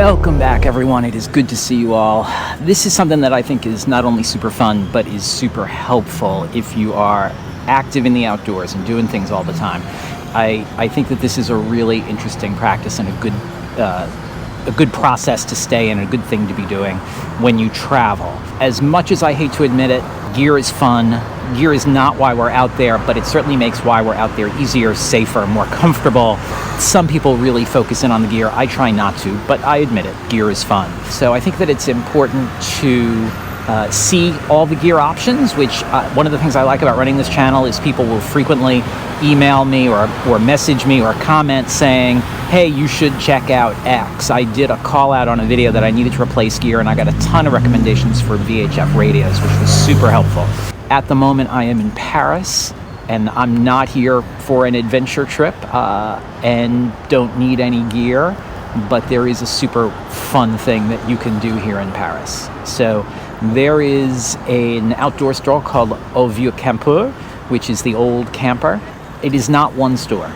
Welcome back, everyone. It is good to see you all. This is something that I think is not only super fun, but is super helpful if you are active in the outdoors and doing things all the time. I think that this is a really interesting practice and a good process to stay in, a good thing to be doing when you travel. As much as I hate to admit it, gear is fun. Gear is not why we're out there, but it certainly makes why we're out there easier, safer, more comfortable. Some people really focus in on the gear. I try not to, but I admit it, gear is fun. So I think that it's important to see all the gear options, which one of the things I like about running this channel is people will frequently email me or message me or comment saying, hey, you should check out X. I did a call out on a video that I needed to replace gear, and I got a ton of recommendations for VHF radios, which was super helpful. At the moment, I am in Paris, and I'm not here for an adventure trip and don't need any gear, but there is a super fun thing that you can do here in Paris. So there is an outdoor store called Vieux Campeur, which is the old camper. It is not one store.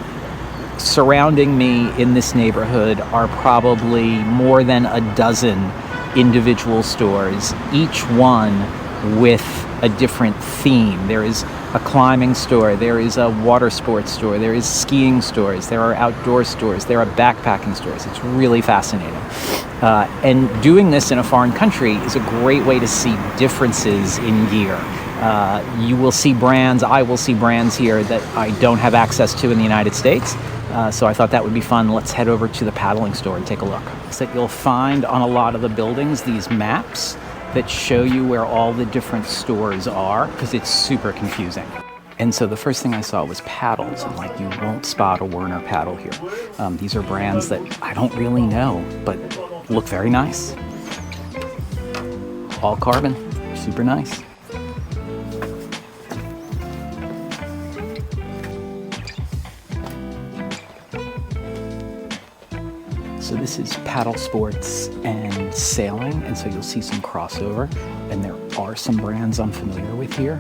Surrounding me in this neighborhood are probably more than a dozen individual stores, each one with a different theme. There is a climbing store, there is a water sports store, there is skiing stores, there are outdoor stores, there are backpacking stores. It's really fascinating. And doing this in a foreign country is a great way to see differences in gear. You will see brands, I will see brands here that I don't have access to in the United States. So I thought that would be fun. Let's head over to the paddling store and take a look. So that you'll find on a lot of the buildings these maps that show you where all the different stores are, because it's super confusing. And so the first thing I saw was paddles, and like you won't spot a Werner paddle here. These are brands that I don't really know, but look very nice. All carbon, super nice. So this is paddle sports and sailing, and so you'll see some crossover, and there are some brands I'm familiar with here.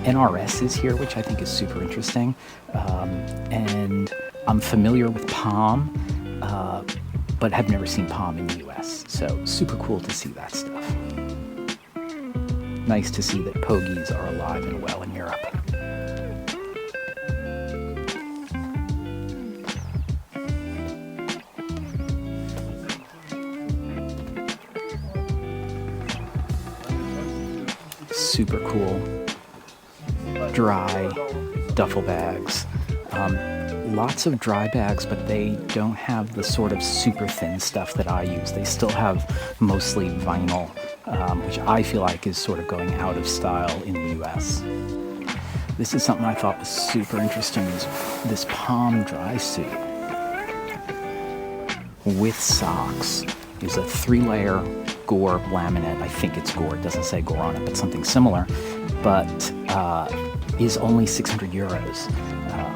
NRS is here, which I think is super interesting, and I'm familiar with Palm, but have never seen Palm in the US, so super cool to see that stuff. Nice to see that pogies are alive and well in Europe. Super cool, dry duffel bags. Lots of dry bags, but they don't have the sort of super thin stuff that I use. They still have mostly vinyl, which I feel like is sort of going out of style in the US. This is something I thought was super interesting, is this Palm dry suit with socks. Is a 3-layer gore laminate. I think it's gore, it doesn't say gore on it, but something similar, but is only 600 euros.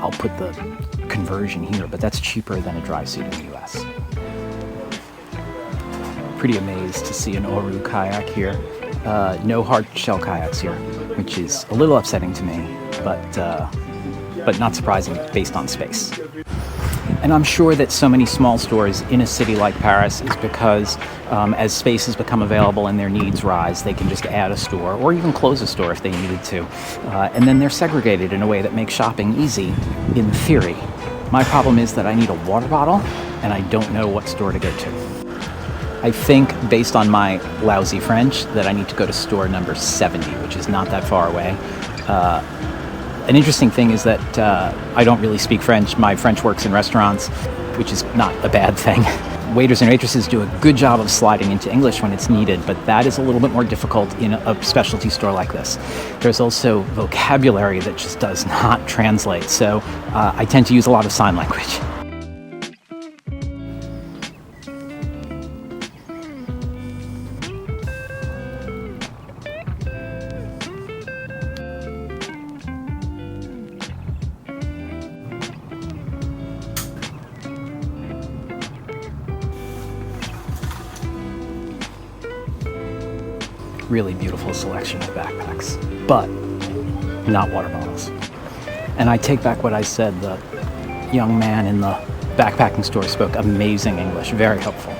I'll put the conversion here, but that's cheaper than a dry suit in the US. Pretty amazed to see an Oru kayak here. No hard shell kayaks here, which is a little upsetting to me, but not surprising based on space. And I'm sure that so many small stores in a city like Paris is because as spaces become available and their needs rise, they can just add a store or even close a store if they needed to. And then they're segregated in a way that makes shopping easy in theory. My problem is that I need a water bottle and I don't know what store to go to. I think, based on my lousy French, that I need to go to store number 70, which is not that far away. An interesting thing is that I don't really speak French. My French works in restaurants, which is not a bad thing. Waiters and waitresses do a good job of sliding into English when it's needed, but that is a little bit more difficult in a specialty store like this. There's also vocabulary that just does not translate, so I tend to use a lot of sign language. Really beautiful selection of backpacks, but not water bottles. And I take back what I said, the young man in the backpacking store spoke amazing English, very helpful.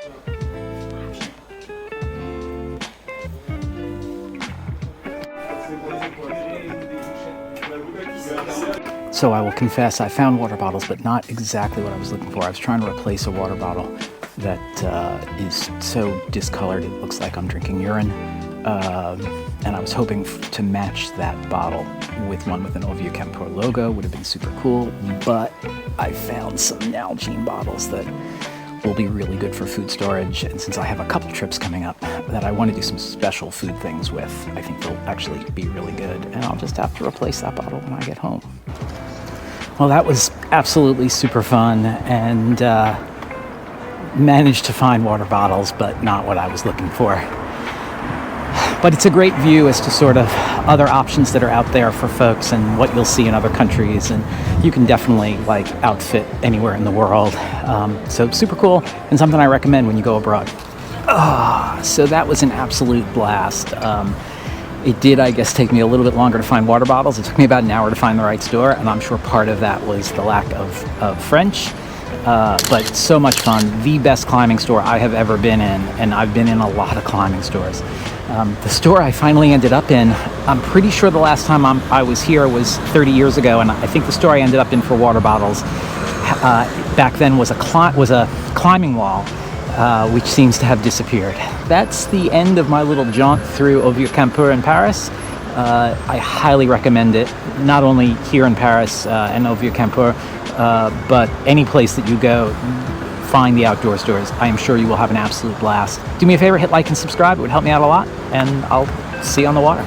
So I will confess, I found water bottles, but not exactly what I was looking for. I was trying to replace a water bottle that is so discolored it looks like I'm drinking urine. And I was hoping to match that bottle with one with an Vieux Campeur logo. Would have been super cool, but I found some Nalgene bottles that will be really good for food storage. And since I have a couple trips coming up that I want to do some special food things with, I think they'll actually be really good. And I'll just have to replace that bottle when I get home. Well, that was absolutely super fun, and managed to find water bottles, but not what I was looking for. But it's a great view as to sort of other options that are out there for folks and what you'll see in other countries, and you can definitely outfit anywhere in the world. So super cool, and something I recommend when you go abroad. So that was an absolute blast. It did, I guess, take me a little bit longer to find water bottles. It took me about an hour to find the right store, and I'm sure part of that was the lack of French. But so much fun. The best climbing store I have ever been in, and I've been in a lot of climbing stores. The store I finally ended up in, I'm pretty sure the last time I was here was 30 years ago, and I think the store I ended up in for water bottles back then was a climbing wall, which seems to have disappeared. That's the end of my little jaunt through Vieux Campeur in Paris. I highly recommend it, not only here in Paris and Vieux Campeur, but any place that you go, find the outdoor stores. I am sure you will have an absolute blast. Do me a favor, hit like and subscribe. It would help me out a lot, and I'll see you on the water.